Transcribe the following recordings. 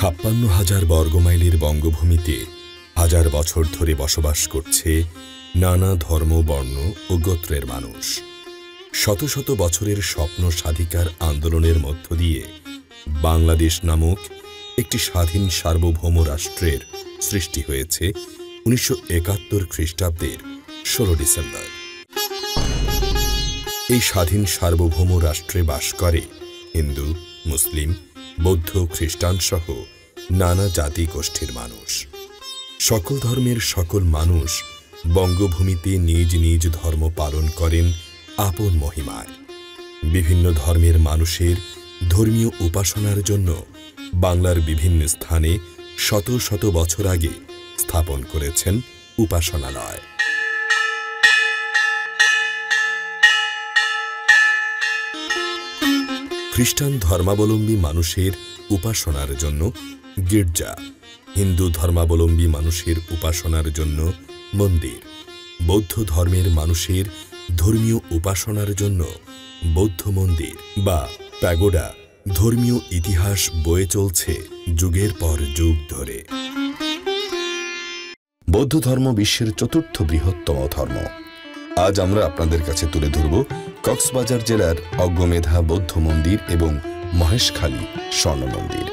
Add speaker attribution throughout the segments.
Speaker 1: ৫৬,০০০ বর্গমাইলের বঙ্গভূমিতে হাজার বছর ধরে বসবাস করছে নানা ধর্ম, বর্ণ ও গোত্রের মানুষ। শত শত বছরের স্বপ্ন সাধিকার আন্দোলনের মধ্য দিয়ে বাংলাদেশ নামক একটি স্বাধীন সার্বভৌম রাষ্ট্রের সৃষ্টি হয়েছে ১৯৭১ খ্রিস্টাব্দের ১৬ ডিসেম্বর। এই স্বাধীন সার্বভৌম রাষ্ট্রে বাস করে হিন্দু, মুসলিম, বৌদ্ধ, খ্রিস্টান সহ নানা জাতি গোষ্ঠীর মানুষ। সকল ধর্মের সকল মানুষ বঙ্গভূমিতে নিজ নিজ ধর্ম পালন করেন আপন মহিমায়। বিভিন্ন ধর্মের মানুষের ধর্মীয় উপাসনার জন্য বাংলার বিভিন্ন স্থানে শত শত বছর আগে স্থাপন করেছেন উপাসনালয়। খ্রিস্টান ধর্মাবলম্বী মানুষের উপাসনার জন্য গির্জা, হিন্দু ধর্মাবলম্বী মানুষের উপাসনার জন্য মন্দির, বৌদ্ধ ধর্মের মানুষের ধর্মীয় উপাসনার জন্য বৌদ্ধ মন্দির বা প্যাগোডা ধর্মীয় ইতিহাস বয়ে চলছে যুগের পর যুগ ধরে। বৌদ্ধ ধর্ম বিশ্বের চতুর্থ বৃহত্তম ধর্ম। আজ আমরা আপনাদের কাছে তুলে ধরব কক্সবাজার জেলার অশ্বমেধা বৌদ্ধ মন্দির এবং মহেশখালী স্বর্ণ মন্দির।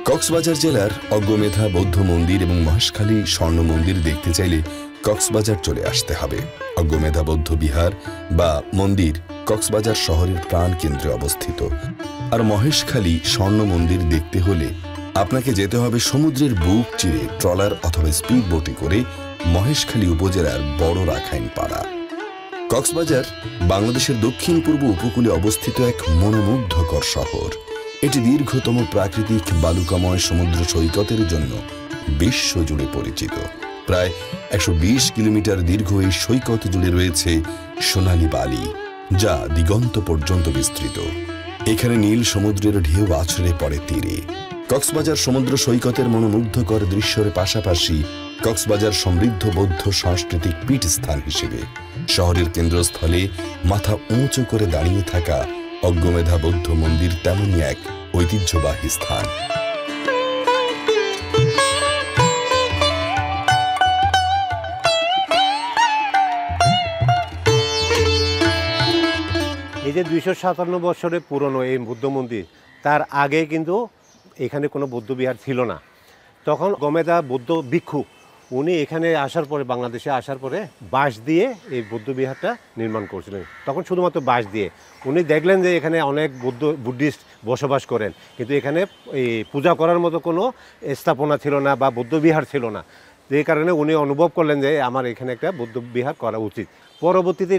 Speaker 1: কক্সবাজার জেলার অশ্বমেধা বৌদ্ধ মন্দির এবং মহেশখালী স্বর্ণ মন্দির দেখতে চাইলে কক্সবাজার চলে আসতে হবে। অশ্বমেধা বৌদ্ধ বিহার বা মন্দির কক্সবাজার শহরের প্রাণ কেন্দ্রে অবস্থিত। আর মহেশখালী স্বর্ণ মন্দির দেখতে হলে আপনাকে যেতে হবে সমুদ্রের বুক চিরে ট্রলার অথবা স্পিড বোটে করে মহেশখালী উপজেলার বড় রাখাইন পাড়া। কক্সবাজার বাংলাদেশের দক্ষিণ পূর্ব উপকূলে অবস্থিত এক মনোমুগ্ধকর শহর। এটি দীর্ঘতম প্রাকৃতিক বালুকাময় সমুদ্র সৈকতের জন্য বিশ্বজুড়ে পরিচিত। প্রায় ১২০ কিলোমিটার দীর্ঘ এই সৈকত জুড়ে রয়েছে সোনালী বালি, যা দিগন্ত পর্যন্ত বিস্তৃত। এখানে নীল সমুদ্রের ঢেউ আছড়ে পড়ে তীরে। কক্সবাজার সমুদ্র সৈকতের মনোমুগ্ধকর দৃশ্যের পাশাপাশি কক্সবাজার সমৃদ্ধ বৌদ্ধ সাংস্কৃতিক পীঠস্থান হিসেবে শহরের কেন্দ্রস্থলে মাথা উঁচু করে দাঁড়িয়ে থাকা অশ্বমেধা বৌদ্ধ মন্দির তেমনই এক ঐতিহ্যবাহী স্থান।
Speaker 2: এই যে ২৫৭ বছরের পুরনো এই বৌদ্ধ মন্দির, তার আগে কিন্তু এখানে কোনো বৌদ্ধ বিহার ছিল না। তখন অশ্বমেধা বৌদ্ধ ভিক্ষু উনি এখানে আসার পরে, বাংলাদেশে আসার পরে বাঁশ দিয়ে এই বৌদ্ধ বিহারটা নির্মাণ করছিলেন। তখন শুধুমাত্র বাঁশ দিয়ে। উনি দেখলেন যে এখানে অনেক বুদ্ধিস্ট বসবাস করেন, কিন্তু এখানে এই পূজা করার মতো কোনো স্থাপনা ছিল না বা বৌদ্ধ বিহার ছিল না। যে কারণে উনি অনুভব করলেন যে আমার এখানে একটা বৌদ্ধ বিহার করা উচিত। পরবর্তীতে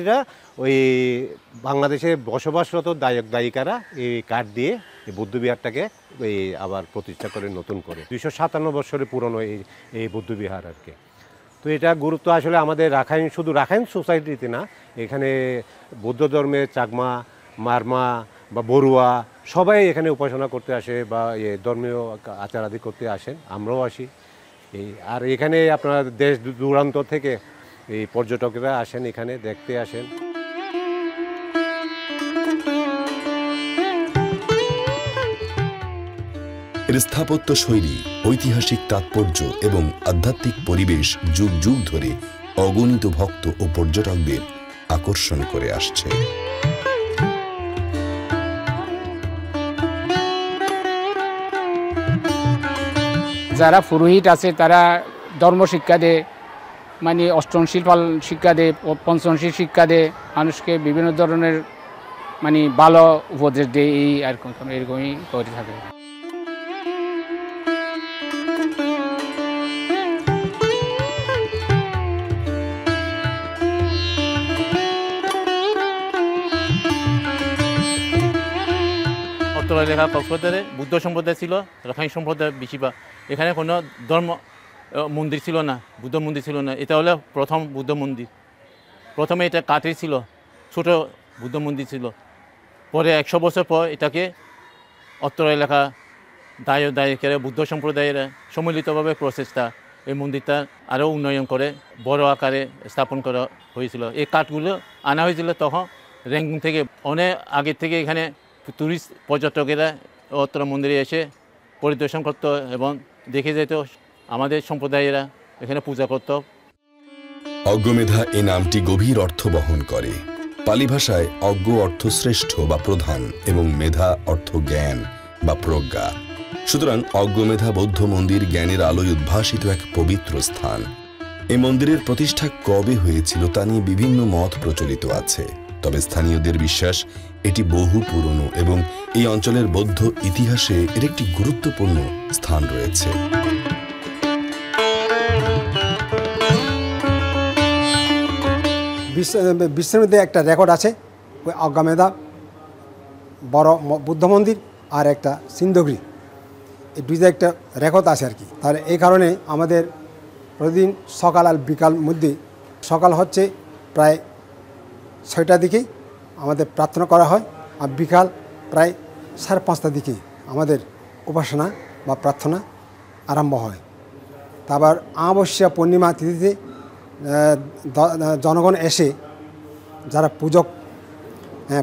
Speaker 2: ওই বাংলাদেশে বসবাসরত দায়িকারা এই কাঠ দিয়ে এই বৌদ্ধ বিহারটাকে এই আবার প্রতিষ্ঠা করে নতুন করে ২৫৭ বছরের পুরনো এই বৌদ্ধ বিহার আর কি। তো এটা গুরুত্ব আসলে আমাদের রাখাইন, শুধু রাখাইন সোসাইটিতে না, এখানে বৌদ্ধ ধর্মের চাকমা, মারমা বা বড়ুয়া সবাই এখানে উপাসনা করতে আসে বা ধর্মীয় আচার আদি করতে আসেন, আমরাও আসি। আর এখানে আপনার দেশ দূরান্ত থেকে এই পর্যটকরা আসেন, এখানে দেখতে আসেন।
Speaker 1: এর স্থাপত্য শৈলী, ঐতিহাসিক তাৎপর্য এবং আধ্যাত্মিক পরিবেশ যুগ যুগ ধরে অগণিত ভক্ত ও পর্যটকদের আকর্ষণ করে আসছে।
Speaker 3: যারা পুরোহিত আছে তারা ধর্ম শিক্ষা দেয়, মানে অষ্টম শিল্পাল শিক্ষা দেয়, পঞ্চমশীল শিক্ষা দেয়, মানুষকে বিভিন্ন ধরনের মানে ভালো উপদেশ দেয়। এই আর এরকমই করে থাকে।
Speaker 4: লেখা কক্সবাজারে বুদ্ধ সম্প্রদায় ছিল, রাখাইন সম্প্রদায় বেশিরভাগ। এখানে কোনো ধর্ম মন্দির ছিল না, বুদ্ধ মন্দির ছিল না। এটা হলো প্রথম বুদ্ধ মন্দির। প্রথমে এটা কাঠের ছিল, ছোট বুদ্ধ মন্দির ছিল। পরে ১০০ বছর পর এটাকে অত্র এলাকা দায়িকেরা বুদ্ধ সম্প্রদায়ের সম্মিলিতভাবে প্রচেষ্টা এই মন্দিরটা আরও উন্নয়ন করে বড় আকারে স্থাপন করা হয়েছিল। এই কাঠগুলো আনা হয়েছিল তখন র্যাঙ্কিং থেকে, অনেক আগে থেকে এখানে টুরিস্ট পর্যটকেরা অত্র মন্দিরে এসে পরিদর্শন করতো এবং দেখে যেত আমাদের সম্প্রদায়েরা এখানে পূজা করত।
Speaker 1: অজ্ঞমেধা এই নামটি গভীর অর্থ বহন করে। পালি ভাষায় অজ্ঞ অর্থ শ্রেষ্ঠ বা প্রধান এবং মেধা অর্থ জ্ঞান বা প্রজ্ঞা। সুতরাং অজ্ঞমেধা বৌদ্ধ মন্দির জ্ঞানের আলোয় উদ্ভাসিত এক পবিত্র স্থান। এই মন্দিরের প্রতিষ্ঠা কবে হয়েছিল তা নিয়ে বিভিন্ন মত প্রচলিত আছে, তবে স্থানীয়দের বিশ্বাস এটি বহু পুরনো এবং এই অঞ্চলের বৌদ্ধ ইতিহাসে এর একটি গুরুত্বপূর্ণ স্থান রয়েছে।
Speaker 5: বিশ্বের মধ্যে একটা রেকর্ড আছে, ওই অজ্ঞমেধা বড় বুদ্ধ মন্দির আর একটা সিন্ধুগিরি, এই দুইটা একটা রেকর্ড আছে আর কি। তাহলে এই কারণে আমাদের প্রতিদিন সকাল আর বিকাল মধ্যে, সকাল হচ্ছে প্রায় 6টার দিকে আমাদের প্রার্থনা করা হয়, আর বিকাল প্রায় 5:30টার দিকে আমাদের উপাসনা বা প্রার্থনা আরম্ভ হয়। তারপর অমাবস্যা পূর্ণিমা তিথিতে জনগণ এসে, যারা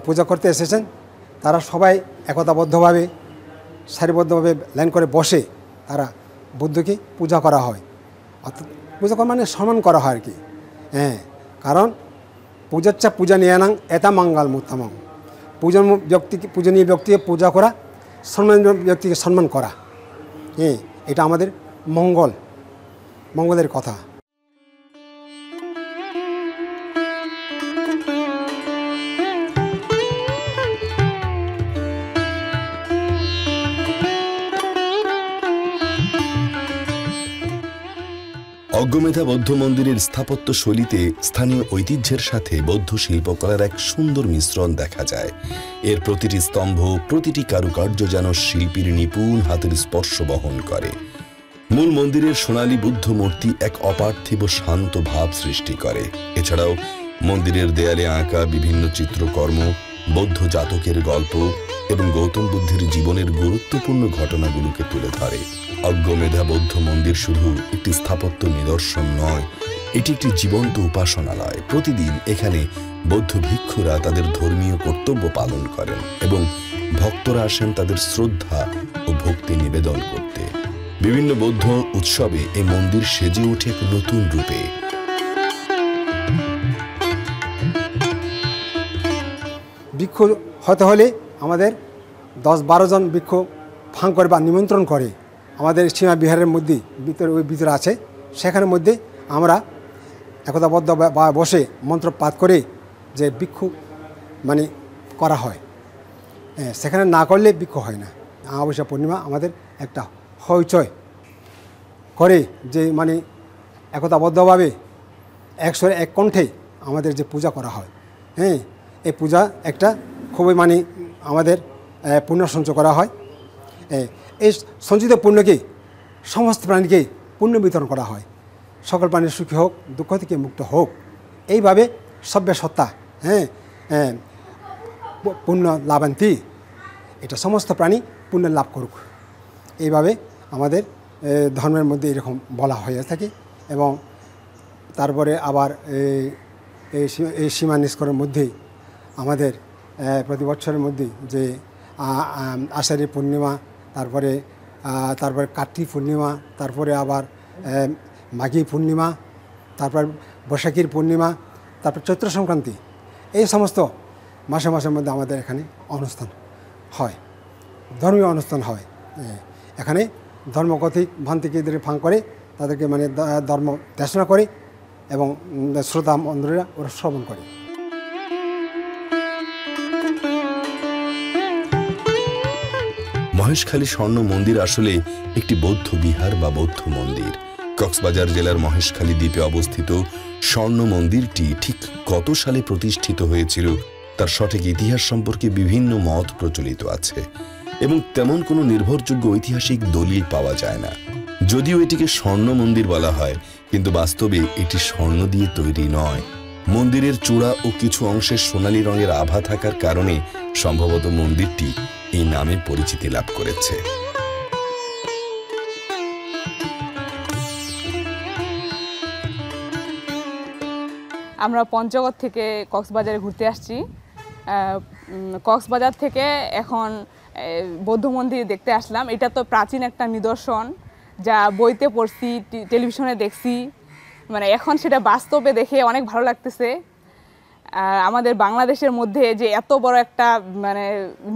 Speaker 5: পূজা করতে এসেছেন তারা সবাই একতাবদ্ধভাবে সারিবদ্ধভাবে লাইন করে বসে তারা বুদ্ধকে পূজা করা হয়। অর্থাৎ পূজা করা মানে সম্মান করা হয় আর কি। কারণ পূজাচ্ছা পূজা নিয়ানাং এটা মঙ্গল মুত্তমং, পূজনীয় ব্যক্তিকে পূজা করা, সম্মানীয় ব্যক্তিকে সম্মান করা, এটা আমাদের মঙ্গলের কথা।
Speaker 1: অজ্ঞমেধা বৌদ্ধ মন্দিরের স্থাপত্য শৈলীতে স্থানীয় ঐতিহ্যের সাথে বৌদ্ধ শিল্পকলার এক সুন্দর মিশ্রণ দেখা যায়। এর প্রতিটি স্তম্ভ, প্রতিটি কারুকার্য যেন শিল্পীর নিপুণ হাতের স্পর্শ বহন করে। মূল মন্দিরের সোনালী বুদ্ধ মূর্তি এক অপার্থিব শান্ত ভাব সৃষ্টি করে। এছাড়াও মন্দিরের দেয়ালে আঁকা বিভিন্ন চিত্রকর্ম বৌদ্ধ জাতকের গল্প এবং গৌতম বুদ্ধের জীবনের গুরুত্বপূর্ণ ঘটনাগুলোকে তুলে ধরে। অজ্ঞমেধা বৌদ্ধ মন্দির শুধু একটি স্থাপত্য নিদর্শন নয়, এটি একটি জীবন্ত উপাসনালয়। প্রতিদিন এখানে বৌদ্ধ ভিক্ষুরা তাদের ধর্মীয় কর্তব্য পালন করেন এবং ভক্তরা আসেন তাদের শ্রদ্ধা ও ভক্তি নিবেদন করতে। বিভিন্ন বৌদ্ধ উৎসবে এই মন্দির সেজে ওঠে এক নতুন রূপে।
Speaker 5: ভিক্ষু হতে হলে আমাদের 10-12 জন ভিক্ষু ফাঁক করে বা নিমন্ত্রণ করে আমাদের সীমা বিহারের মধ্যে ভিতরে আছে। সেখানের মধ্যে আমরা একতাবদ্ধ বা বসে মন্ত্র পাঠ করে যে ভিক্ষু মানে করা হয়, সেখানে না করলে ভিক্ষু হয় না। অমাবস্যা পূর্ণিমা আমাদের একটা হইচই করে যে মানে একতাবদ্ধভাবে একস্বরে এক কণ্ঠে আমাদের যে পূজা করা হয়, এই পূজা একটা খুবই মানে আমাদের পুণ্য সঞ্চয় করা হয়। এই সঞ্চিত পুণ্যকে সমস্ত প্রাণীকে পুণ্য বিতরণ করা হয়। সকল প্রাণী সুখী হোক, দুঃখ থেকে মুক্ত হোক, এইভাবে সভ্য সত্তা পুণ্য লাভান্তি, এটা সমস্ত প্রাণী পুণ্য লাভ করুক, এইভাবে আমাদের ধর্মের মধ্যে এরকম বলা হয়ে থাকে। এবং তারপরে আবার এই সীমা নিষ্করের মধ্যে আমাদের প্রতি বছরের মধ্যে যে আষাঢ়ী পূর্ণিমা, তারপরে কার্তিক পূর্ণিমা, তারপরে আবার মাঘী পূর্ণিমা, তারপর বৈশাখীর পূর্ণিমা, তারপর চৈত্র সংক্রান্তি, এই সমস্ত মাসের মধ্যে আমাদের এখানে অনুষ্ঠান হয়, ধর্মীয় অনুষ্ঠান হয়। এখানে ধর্মকথিক ভ্রান্তিকে ফাঁক করে তাদেরকে মানে ধর্ম দেশনা করে এবং শ্রোতা মন্দিরেরা ওরা শ্রবণ করে।
Speaker 1: মহেশখালী স্বর্ণ মন্দির আসলে একটি বৌদ্ধ বিহার বা বৌদ্ধ মন্দির। কক্সবাজার জেলার মহেশখালী দ্বীপে অবস্থিত স্বর্ণ মন্দিরটি ঠিক কত সালে প্রতিষ্ঠিত হয়েছিল তার সঠিক ইতিহাস সম্পর্কে বিভিন্ন মত প্রচলিত আছে এবং তেমন কোনো নির্ভরযোগ্য ঐতিহাসিক দলিল পাওয়া যায় না। যদিও এটিকে স্বর্ণ মন্দির বলা হয়, কিন্তু বাস্তবে এটি স্বর্ণ দিয়ে তৈরি নয়। মন্দিরের চূড়া ও কিছু অংশে সোনালী রঙের আভা থাকার কারণে সম্ভবত মন্দিরটি এই নামে পরিচিতি লাভ করেছে।
Speaker 6: আমরা পঞ্চগড় থেকে কক্সবাজারে ঘুরতে আসছি। কক্সবাজার থেকে এখন বৌদ্ধ মন্দির দেখতে আসলাম। এটা তো প্রাচীন একটা নিদর্শন, যা বইতে পড়ছি, টেলিভিশনে দেখছি, মানে এখন সেটা বাস্তবে দেখে অনেক ভালো লাগতেছে। আমাদের বাংলাদেশের মধ্যে যে এত বড় একটা মানে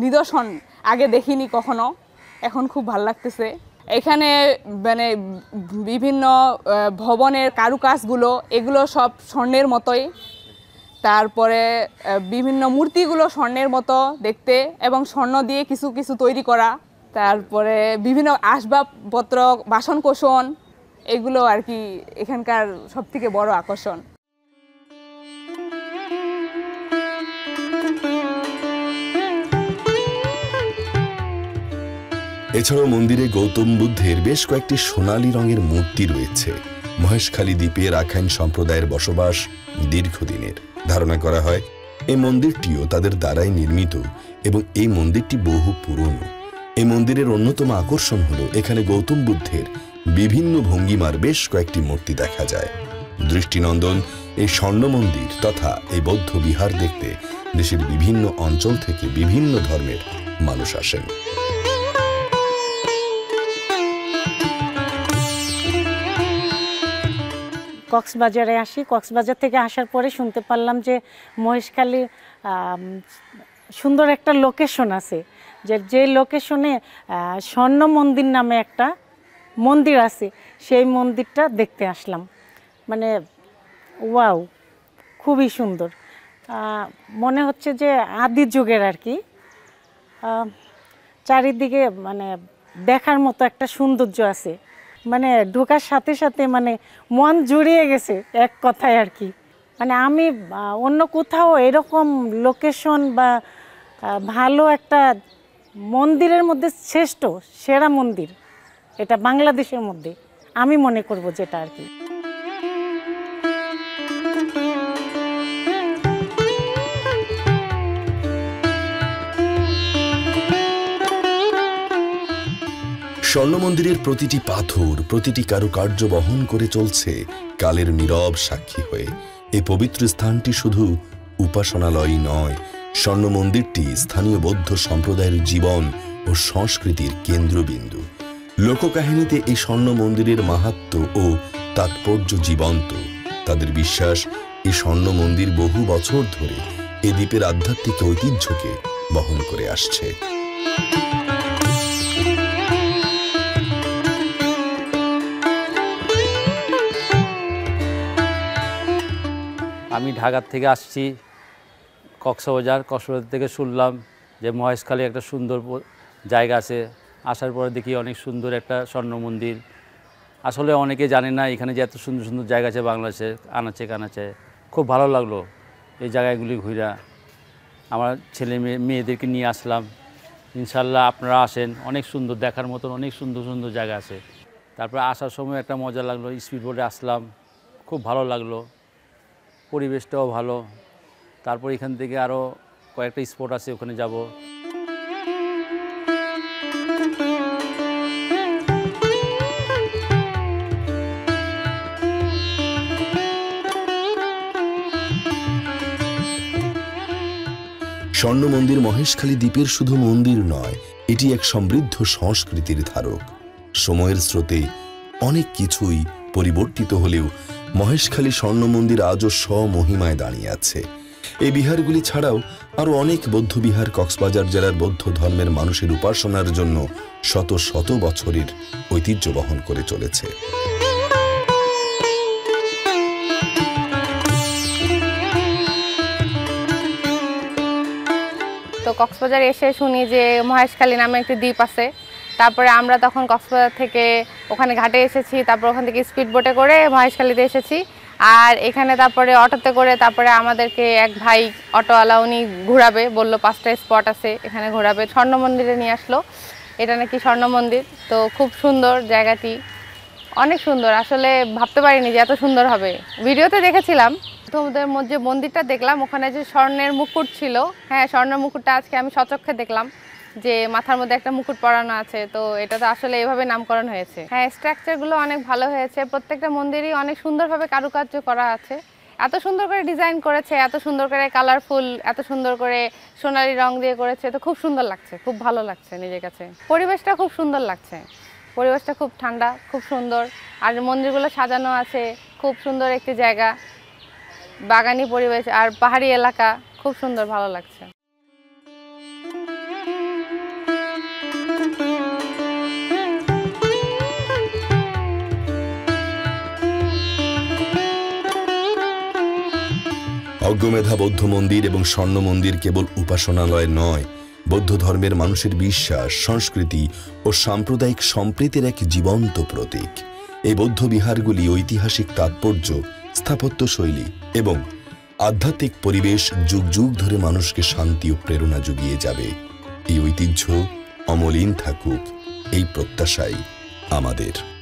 Speaker 6: নিদর্শন আগে দেখিনি কখনো, এখন খুব ভালো লাগতেছে। এখানে মানে বিভিন্ন ভবনের কারুকাজগুলো এগুলো সব স্বর্ণের মতোই, তারপরে বিভিন্ন মূর্তিগুলো স্বর্ণের মতো দেখতে এবং স্বর্ণ দিয়ে কিছু কিছু তৈরি করা, তারপরে বিভিন্ন আসবাবপত্র, বাসনকোসন, এগুলো আর কি এখানকার সবথেকে বড় আকর্ষণ।
Speaker 1: এছাড়াও মন্দিরে গৌতম বুদ্ধের বেশ কয়েকটি সোনালী রঙের মূর্তি রয়েছে। মহেশখালী দ্বীপে রাখাইন সম্প্রদায়ের বসবাস দীর্ঘদিনের। ধারণা করা হয় এই মন্দিরটিও তাদের দ্বারাই নির্মিত এবং এই মন্দিরটি বহু পুরনো। এই মন্দিরের অন্যতম আকর্ষণ হলো এখানে গৌতম বুদ্ধের বিভিন্ন ভঙ্গিমার বেশ কয়েকটি মূর্তি দেখা যায়। দৃষ্টিনন্দন এই স্বর্ণ মন্দির তথা এই বৌদ্ধ বিহার দেখতে দেশের বিভিন্ন অঞ্চল থেকে বিভিন্ন ধর্মের মানুষ আসেন।
Speaker 7: কক্সবাজারে আসি। কক্সবাজার থেকে আসার পরে শুনতে পারলাম যে মহেশখালী সুন্দর একটা লোকেশন আছে, যে লোকেশনে স্বর্ণ মন্দির নামে একটা মন্দির আছে। সেই মন্দিরটা দেখতে আসলাম। মানে ওয়াও, খুবই সুন্দর। মনে হচ্ছে যে আদি যুগের আর কি। চারিদিকে মানে দেখার মতো একটা সৌন্দর্য আছে। মানে ঢোকার সাথে সাথে মানে মন জুড়িয়ে গেছে এক কথায় আর কি। মানে আমি অন্য কোথাও এরকম লোকেশন বা ভালো একটা মন্দিরের মধ্যে শ্রেষ্ঠ সেরা মন্দির এটা বাংলাদেশের মধ্যে আমি মনে করব যেটা আর কি।
Speaker 1: স্বর্ণ মন্দিরের প্রতিটি পাথর, প্রতিটি কারুকার্য বহন করে চলছে কালের নীরব সাক্ষী হয়ে। এই পবিত্র স্থানটি শুধু উপাসনালয় নয়, স্বর্ণ মন্দিরটি স্থানীয় বৌদ্ধ সম্প্রদায়ের জীবন ও সংস্কৃতির কেন্দ্রবিন্দু। লোককাহিনীতে এই স্বর্ণ মন্দিরের মাহাত্ম্য ও তাৎপর্য জীবন্ত। তাদের বিশ্বাস এই স্বর্ণ মন্দির বহু বছর ধরে এ দ্বীপের আধ্যাত্মিক ঐতিহ্যকে বহন করে আসছে।
Speaker 8: আমি ঢাকার থেকে আসছি কক্সবাজার থেকে শুনলাম যে মহেশখালী একটা সুন্দর জায়গা আছে। আসার পরে দেখি অনেক সুন্দর একটা স্বর্ণ মন্দির। আসলে অনেকে জানে না এখানে যে এত সুন্দর সুন্দর জায়গা আছে বাংলাদেশে আনাচে কানাচে। খুব ভালো লাগলো এই জায়গাগুলি ঘুরা। আমার ছেলে মেয়েদেরকে নিয়ে আসলাম। ইনশাল্লাহ আপনারা আসেন, অনেক সুন্দর দেখার মতন অনেক সুন্দর সুন্দর জায়গা আছে। তারপরে আসার সময় একটা মজা লাগলো, স্পিড বোটে আসলাম, খুব ভালো লাগলো, পরিবেশটাও ভালো। তারপর এখান থেকে আরও কয়েকটা স্পট আছে, ওখানে যাব।
Speaker 1: স্বর্ণ মন্দির মহেশখালী দ্বীপের শুধু মন্দির নয়, এটি এক সমৃদ্ধ সংস্কৃতির ধারক। সময়ের স্রোতে অনেক কিছুই পরিবর্তিত হলেও মহেশখালী স্বর্ণ মন্দির আজও স্বমহিমায় দাঁড়িয়ে আছে। এই বিহারগুলি ছাড়াও আরও অনেক বৌদ্ধবিহার কক্সবাজার জেলার বৌদ্ধ ধর্মের মানুষের উপাসনার জন্য শত শত বছরের ঐতিহ্য বহন করে চলেছে।
Speaker 9: তো কক্সবাজার এসে শুনি যে মহেশখালী নামে একটি দ্বীপ আছে। তারপরে আমরা তখন কক্সবাজার থেকে ওখানে ঘাটে এসেছি, তারপর ওখান থেকে স্পিড বোটে করে মহেশখালীতে এসেছি। আর এখানে তারপরে অটোতে করে তারপরে আমাদেরকে এক ভাই অটোওয়ালা উনি ঘোরাবে, বললো 5টা স্পট আছে এখানে ঘোরাবে। স্বর্ণ মন্দিরে নিয়ে আসলো, এটা নাকি স্বর্ণ মন্দির। তো খুব সুন্দর জায়গাটি, অনেক সুন্দর। আসলে ভাবতে পারিনি যে এত সুন্দর হবে। ভিডিওতে দেখেছিলাম, তোমাদের মধ্যে মন্দিরটা দেখলাম, ওখানে যে স্বর্ণের মুকুট ছিল, হ্যাঁ স্বর্ণের মুকুটটা আজকে আমি সচক্ষে দেখলাম যে মাথার মধ্যে একটা মুকুট পরানো আছে। তো এটা তো আসলে এভাবে নামকরণ হয়েছে। হ্যাঁ, স্ট্রাকচারগুলো অনেক ভালো হয়েছে, প্রত্যেকটা মন্দিরই অনেক সুন্দরভাবে কারুকার্য করা আছে এত সুন্দর করে ডিজাইন করেছে, এত সুন্দর করে কালারফুল, এত সুন্দর করে সোনালি রং দিয়ে করেছে, তো খুব সুন্দর লাগছে, খুব ভালো লাগছে নিজের কাছে। পরিবেশটা খুব সুন্দর লাগছে, পরিবেশটা খুব ঠান্ডা, খুব সুন্দর। আর মন্দিরগুলো সাজানো আছে, খুব সুন্দর একটি জায়গা, বাগানি পরিবেশ আর পাহাড়ি এলাকা, খুব সুন্দর, ভালো লাগছে।
Speaker 1: অশ্বমেধা বৌদ্ধ মন্দির এবং স্বর্ণ মন্দির কেবল উপাসনালয় নয়, বৌদ্ধ ধর্মের মানুষের বিশ্বাস, সংস্কৃতি ও সাম্প্রদায়িক সম্প্রীতির এক জীবন্ত প্রতীক। এই বৌদ্ধ বিহারগুলি ঐতিহাসিক তাৎপর্য, স্থাপত্য শৈলী এবং আধ্যাত্মিক পরিবেশ যুগ যুগ ধরে মানুষকে শান্তি ও প্রেরণা জুগিয়ে যাবে। এই ঐতিহ্য অমলিন থাকুক, এই প্রত্যাশাই আমাদের।